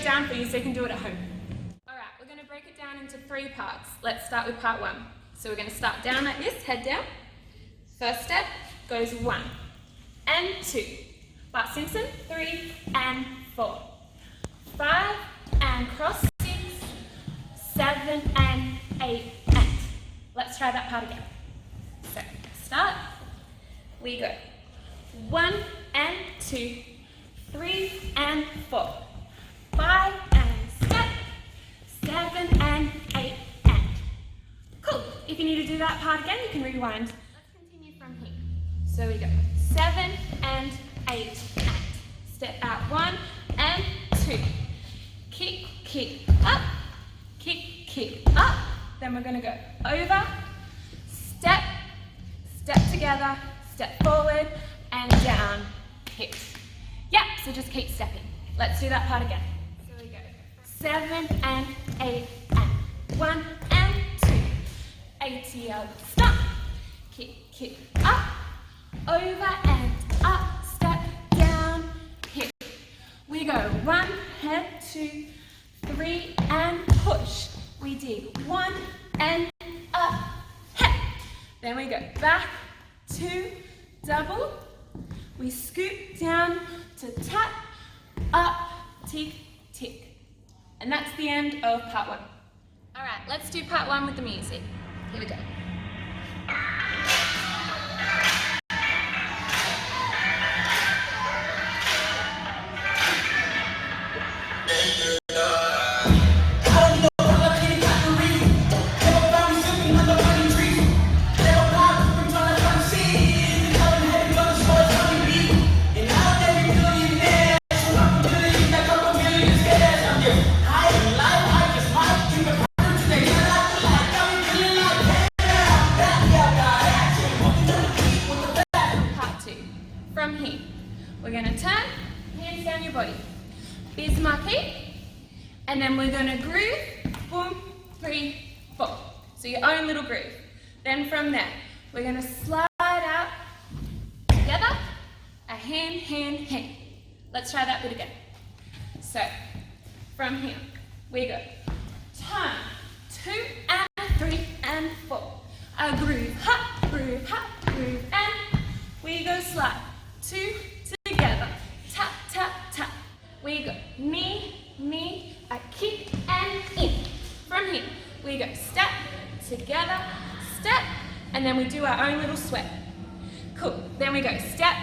it down for you so you can do it at home. Alright, we're going to break it down into 3 parts. Let's start with part 1. So we're going to start down like this, head down. First step goes 1 and 2. Bart Simpson, 3 and 4. 5 and cross, 6, 7 and 8 and. Let's try that part again. So, start. We go 1 and 2, 3 and 4, 5 and step, 7 and 8 and. Cool. If you need to do that part again, you can rewind. Let's continue from here. So we go 7 and 8 and. Step out 1 and 2. Kick, kick, up. Kick, kick, up. Then we're going to go over, step, step together, step forward, and down, hit. Yep, so just keep stepping. Let's do that part again. So we go 7 and 8 and 1 and 2. ATL, stop. Kick, kick, up, over and up, step, down, hit. We go 1 and 2, 3 and push. We dig 1 and up, hip. Then we go back, 2, double. We scoop down to tap, up, tick, tick. And that's the end of part 1. All right, let's do part 1 with the music. Here we go. From here, we're going to turn, hands down your body, Bismarcky, and then we're going to groove, boom, 3, 4. So your own little groove. Then from there, we're going to slide out together, a hand, hand, hand. Let's try that bit again. So, from here, we go turn, 2 and 3 and 4. A groove, hop, groove, and we go slide. 2 together, tap, tap, tap. We go knee, knee, a kick and in. From here, we go step, together, step, and then we do our own little sweat. Cool. Then we go step,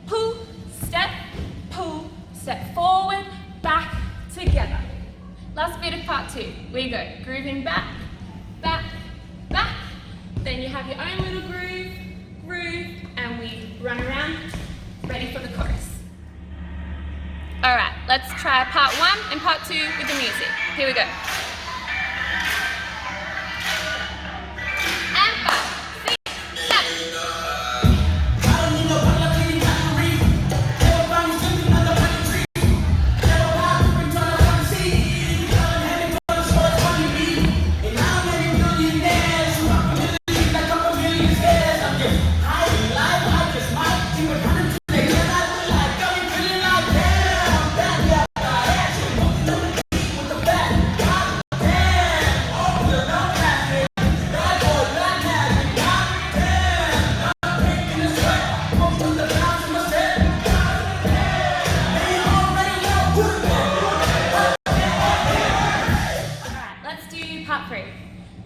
pull, step forward, back, together. Last bit of part 2. We go grooving back, back, back. Then you have your own little groove, and we run around. Ready for the chorus. All right, let's try part 1 and part 2 with the music. Here we go. And 5, 6, 7.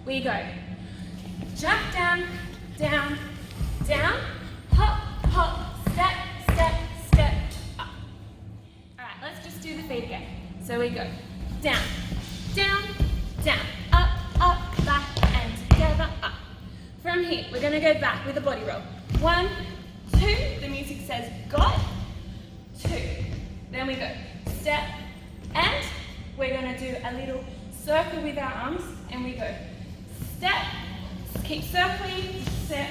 We go jump down, down, down, hop, hop, step, step, step, up. All right, let's just do the feet again. So we go down, down, down, up, up, back, and together, up. From here, we're going to go back with a body roll. 1, 2, the music says got, 2. Then we go step, and we're going to do a little circle with our arms, and we go step, keep circling, step,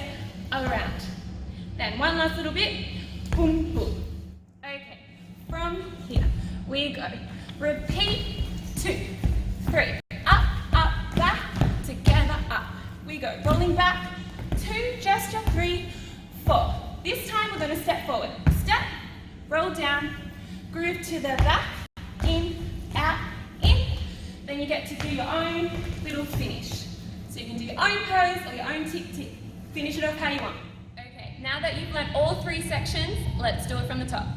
around. Then one last little bit, boom, boom. Okay, from here, we go. Repeat, 2, 3, up, up, back, together, up. We go, rolling back, 2, gesture, 3, 4. This time we're going to step forward. Step, roll down, groove to the back, in, out, then you get to do your own little finish. So you can do your own pose or your own tick tick. Finish it off how you want. Okay, now that you've learnt all 3 sections, let's do it from the top.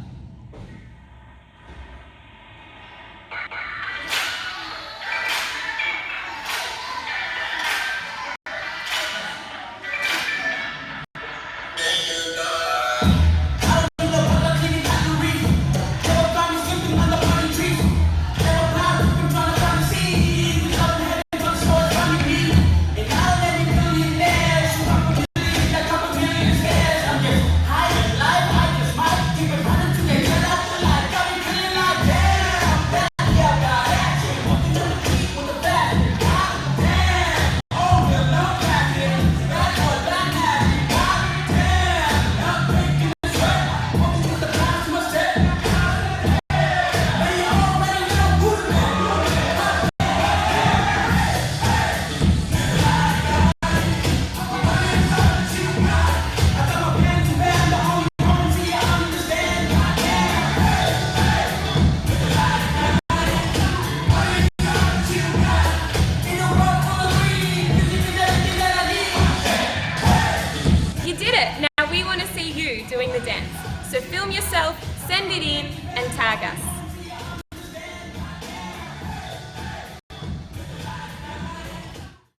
Now we want to see you doing the dance. So film yourself, send it in and tag us.